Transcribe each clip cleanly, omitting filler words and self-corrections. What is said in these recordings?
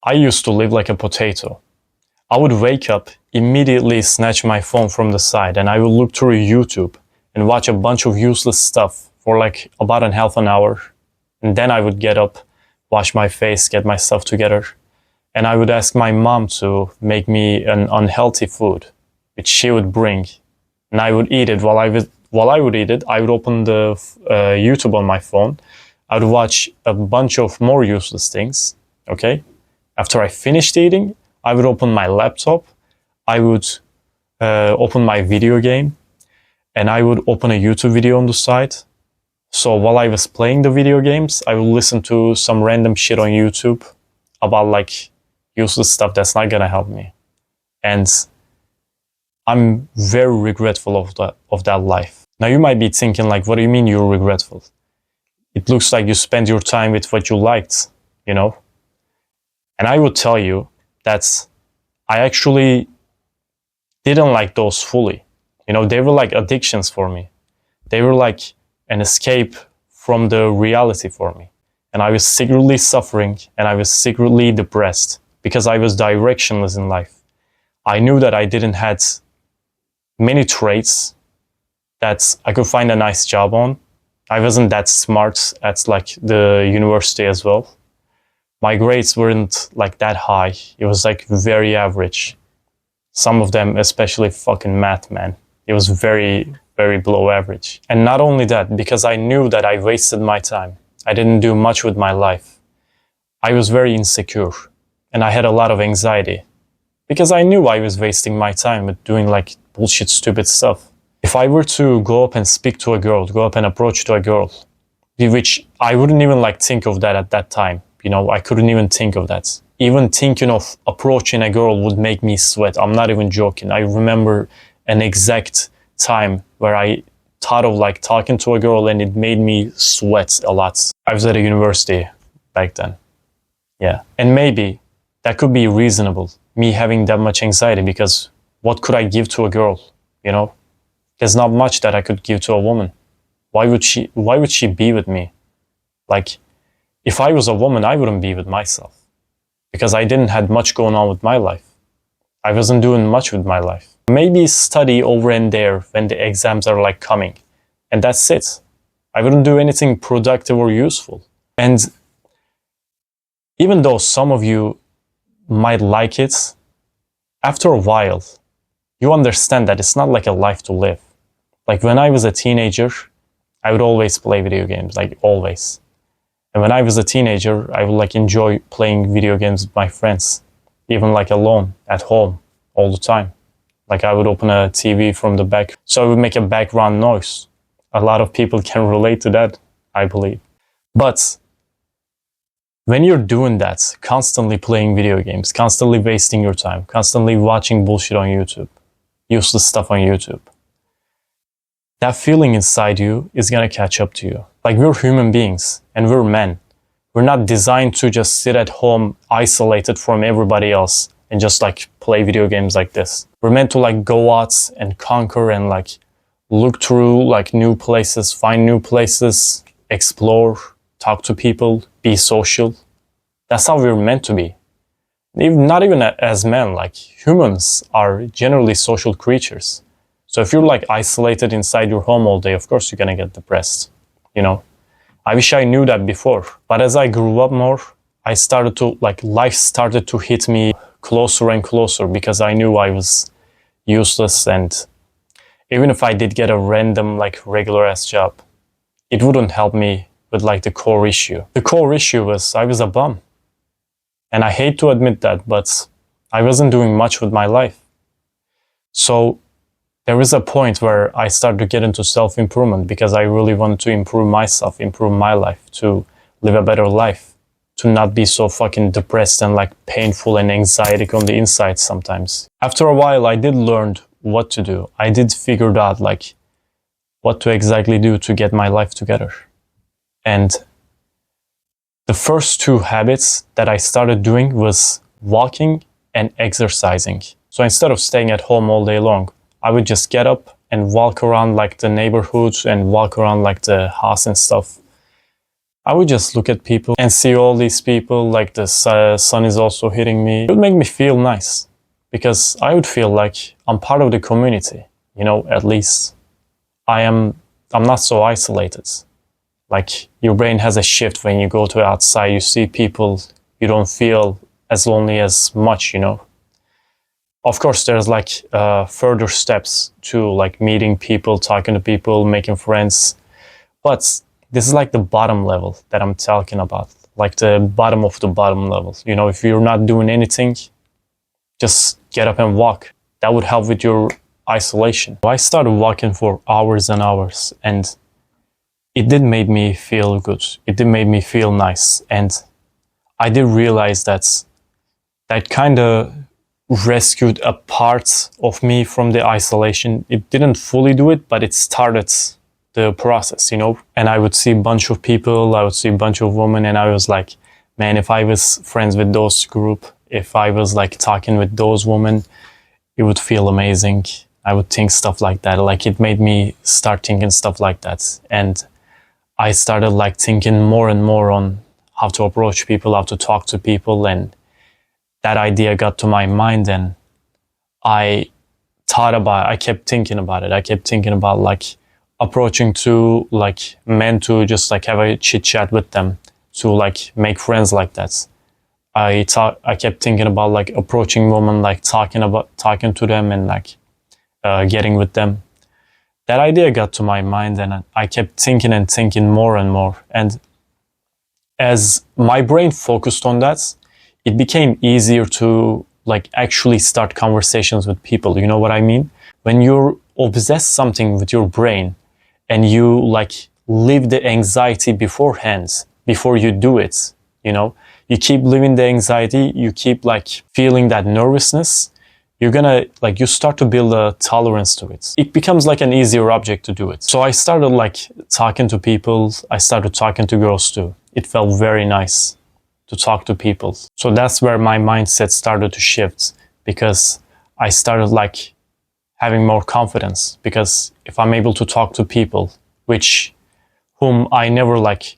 I used to live like a potato. I would wake up, immediately snatch my phone from the side, and I would look through YouTube and watch a bunch of useless stuff for like about a half an hour. And then I would get up, wash my face, get myself together, and I would ask my mom to make me an unhealthy food, which she would bring, and I would eat it. While I would eat it, I would open the YouTube on my phone. I would watch a bunch of more useless things, okay? After I finished eating, I would open my laptop, I would open my video game, and I would open a YouTube video on the side. So while I was playing the video games, I would listen to some random shit on YouTube about like useless stuff that's not gonna help me. And I'm very regretful of that life. Now you might be thinking like, what do you mean you're regretful? It looks like you spend your time with what you liked, you know? And I would tell you that I actually didn't like those fully. You know, they were like addictions for me. They were like an escape from the reality for me. And I was secretly suffering and I was secretly depressed because I was directionless in life. I knew that I didn't have many traits that I could find a nice job on. I wasn't that smart at like the university as well. My grades weren't like that high. It was like very average. Some of them, especially fucking math, man. It was very, very below average. And not only that, because I knew that I wasted my time. I didn't do much with my life. I was very insecure and I had a lot of anxiety because I knew I was wasting my time with doing like bullshit, stupid stuff. If I were to go up and speak to a girl, go up and approach to a girl, which I wouldn't even like think of that at that time. You know, I couldn't even think of that. Even thinking of approaching a girl would make me sweat. I'm not even joking. I remember an exact time where I thought of like talking to a girl and it made me sweat a lot. I was at a university back then. Yeah. And maybe that could be reasonable, me having that much anxiety, because what could I give to a girl? You know, there's not much that I could give to a woman. Why would she be with me? Like, if I was a woman, I wouldn't be with myself because I didn't have much going on with my life. I wasn't doing much with my life. Maybe study over and there when the exams are like coming, and that's it. I wouldn't do anything productive or useful. And even though some of you might like it, after a while, you understand that it's not like a life to live. Like when I was a teenager, I would always play video games, like always. And when I was a teenager, I would like enjoy playing video games with my friends, even like alone at home all the time. Like I would open a TV from the back, so it would make a background noise. A lot of people can relate to that, I believe. But when you're doing that, constantly playing video games, constantly wasting your time, constantly watching bullshit on YouTube, useless stuff on YouTube, that feeling inside you is gonna catch up to you. Like we're human beings and we're men. We're not designed to just sit at home isolated from everybody else and just like play video games like this. We're meant to like go out and conquer and like look through like new places, find new places, explore, talk to people, be social. That's how we're meant to be. Not even as men, like humans are generally social creatures. So if you're like isolated inside your home all day, of course you're gonna get depressed, you know? I wish I knew that before. But as I grew up more, I started to, like, life started to hit me closer and closer because I knew I was useless. And even if I did get a random, like, regular ass job, it wouldn't help me with like the core issue. The core issue was I was a bum. And I hate to admit that, but I wasn't doing much with my life. So there was a point where I started to get into self-improvement because I really wanted to improve myself, improve my life, to live a better life, to not be so fucking depressed and like painful and anxietic on the inside sometimes. After a while, I did learn what to do. I did figure out like what to exactly do to get my life together. And the first two habits that I started doing was walking and exercising. So instead of staying at home all day long, I would just get up and walk around like the neighborhood and walk around like the house and stuff. I would just look at people and see all these people, like the sun is also hitting me. It would make me feel nice because I would feel like I'm part of the community, you know, at least I'm not so isolated. Like your brain has a shift when you go to outside, you see people, you don't feel as lonely as much, you know. Of course, there's like further steps to like meeting people, talking to people, making friends. But this is like the bottom level that I'm talking about, like the bottom of the bottom level. You know, if you're not doing anything, just get up and walk. That would help with your isolation. I started walking for hours and hours, and it did make me feel good. It did make me feel nice. And I did realize that kind of rescued a part of me from the isolation. It didn't fully do it, but it started the process, you know. And I would see a bunch of people, I would see a bunch of women, and I was like, man, if I was friends with those group, if I was like talking with those women, it would feel amazing. I would think stuff like that. Like it made me start thinking stuff like that. And I started like thinking more and more on how to approach people, how to talk to people, and that idea got to my mind, and I kept thinking about it. I kept thinking about like approaching to like men to just like have a chit chat with them, to like make friends like that. I kept thinking about like approaching women, like talking to them and like getting with them. That idea got to my mind, and I kept thinking and thinking more and more. And as my brain focused on that, it became easier to like actually start conversations with people. You know what I mean? When you're obsessed something with your brain and you like live the anxiety beforehand, before you do it, you know, you keep living the anxiety, you keep like feeling that nervousness, you're gonna like, you start to build a tolerance to it. It becomes like an easier object to do it. So I started like talking to people. I started talking to girls too. It felt very nice to talk to people. So that's where my mindset started to shift, because I started like having more confidence, because if I'm able to talk to people whom I never like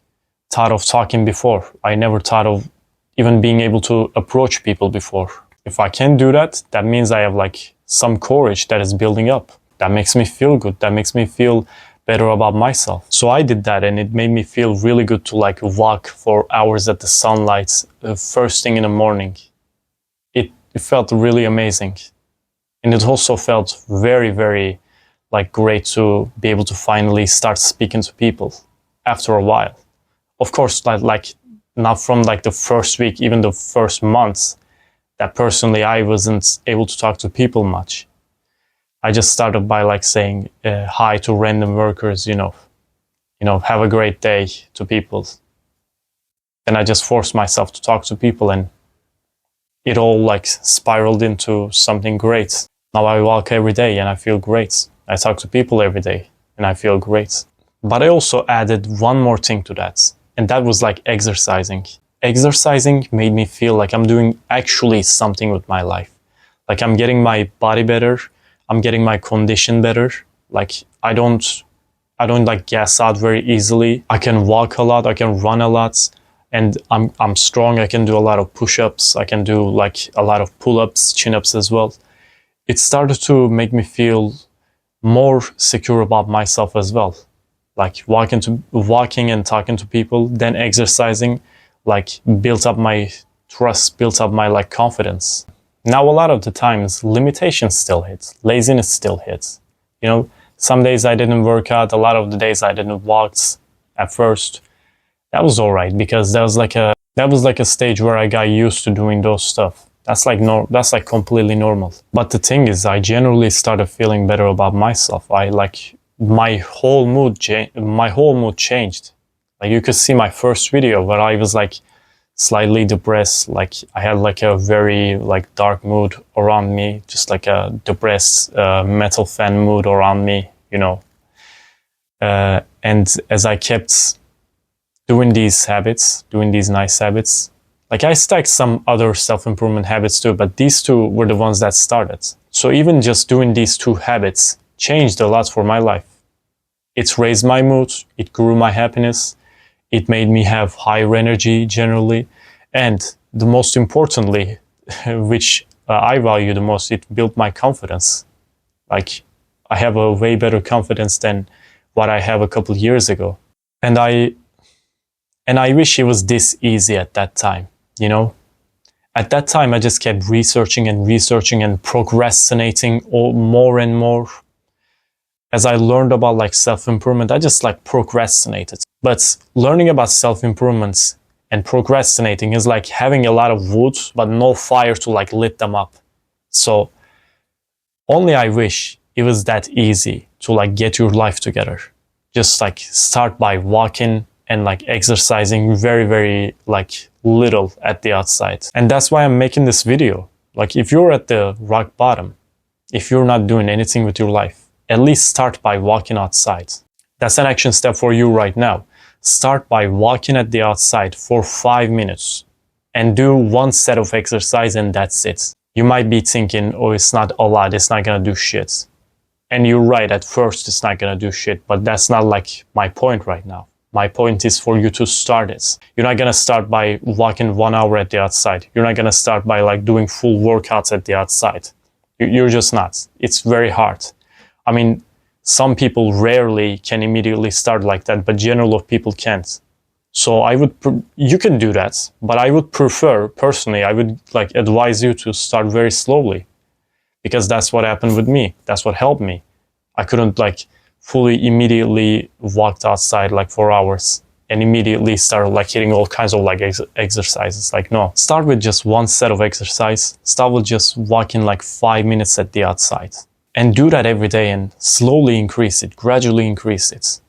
thought of talking before, I never thought of even being able to approach people before. If I can do that, that means I have like some courage that is building up. That makes me feel good. That makes me feel better about myself. So I did that, and it made me feel really good to like walk for hours at the sunlight first thing in the morning. It felt really amazing. And it also felt very, very like great to be able to finally start speaking to people after a while. Of course, like not from like the first week, even the first months, that personally I wasn't able to talk to people much. I just started by like saying hi to random workers, you know, have a great day to people. And I just forced myself to talk to people, and it all like spiraled into something great. Now I walk every day and I feel great. I talk to people every day and I feel great. But I also added one more thing to that, and that was like exercising. Exercising made me feel like I'm doing actually something with my life. Like I'm getting my body better. I'm getting my condition better. Like I don't like gas out very easily. I can walk a lot. I can run a lot, and I'm strong. I can do a lot of push-ups. I can do like a lot of pull-ups, chin-ups as well. It started to make me feel more secure about myself as well. Like walking and talking to people, then exercising, like built up my trust, built up my like confidence. Now, a lot of the times, limitations still hit, laziness still hits. You know, some days I didn't work out, a lot of the days I didn't walk at first. That was all right, because that was like a stage where I got used to doing those stuff. That's like completely normal. But the thing is, I generally started feeling better about myself. My whole mood changed. Like you could see my first video where I was like slightly depressed, like I had like a very like dark mood around me, just like a depressed metal fan mood around me, you know. And as I kept doing these nice habits, like I stacked some other self-improvement habits too, but these two were the ones that started. So even just doing these two habits changed a lot for my life. It's raised my mood, it grew my happiness, It made me have higher energy generally. And the most importantly, which I value the most, it built my confidence. Like, I have a way better confidence than what I have a couple of years ago. And I wish it was this easy at that time, you know? At that time, I just kept researching and procrastinating more and more. As I learned about like self-improvement, I just like procrastinated. But learning about self-improvements and procrastinating is like having a lot of wood, but no fire to like lit them up. So only I wish it was that easy to like get your life together. Just like start by walking and like exercising very, very like little at the outside. And that's why I'm making this video. Like if you're at the rock bottom, if you're not doing anything with your life, at least start by walking outside. That's an action step for you right now. Start by walking at the outside for 5 minutes and do one set of exercise and that's it. You might be thinking, oh, it's not a lot, it's not gonna do shit. And you're right, at first it's not gonna do shit, but that's not like my point right now. My point is for you to start it. You're not gonna start by walking 1 hour at the outside. You're not gonna start by like doing full workouts at the outside. You're just not. It's very hard. I mean, some people rarely can immediately start like that, but general of people can't. So you can do that, but I would prefer, personally, I would like advise you to start very slowly, because that's what happened with me. That's what helped me. I couldn't like fully immediately walked outside like for hours and immediately started like hitting all kinds of like exercises. Like, no, start with just one set of exercise. Start with just walking like 5 minutes at the outside. And do that every day and slowly increase it, gradually increase it.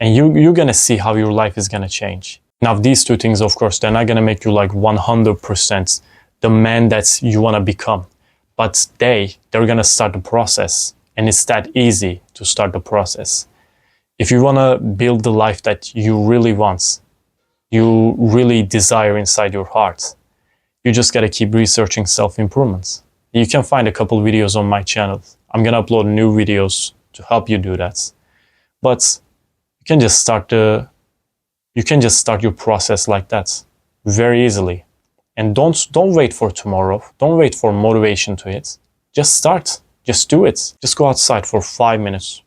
And you're gonna see how your life is gonna change. Now, these two things, of course, they're not gonna make you like 100% the man that you wanna become. But they're gonna start the process. And it's that easy to start the process. If you wanna build the life that you really want, you really desire inside your heart, you just gotta keep researching self-improvements. You can find a couple videos on my channel. I'm gonna upload new videos to help you do that. But you can just start your process like that very easily. And don't wait for tomorrow. Don't wait for motivation to hit. Just start. Just do it. Just go outside for 5 minutes.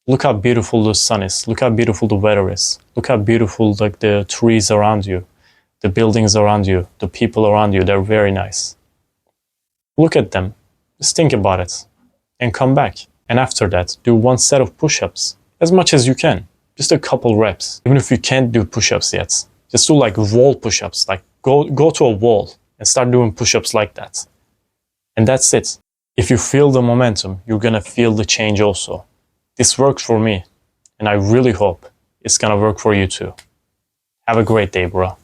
Look how beautiful the sun is. Look how beautiful the weather is. Look how beautiful like the trees around you, the buildings around you, the people around you. They're very nice. Look at them. Just think about it. And come back. And after that, do one set of push-ups. As much as you can. Just a couple reps. Even if you can't do push-ups yet. Just do like wall push-ups. Like go to a wall and start doing push-ups like that. And that's it. If you feel the momentum, you're gonna feel the change also. This worked for me. And I really hope it's gonna work for you too. Have a great day, bro.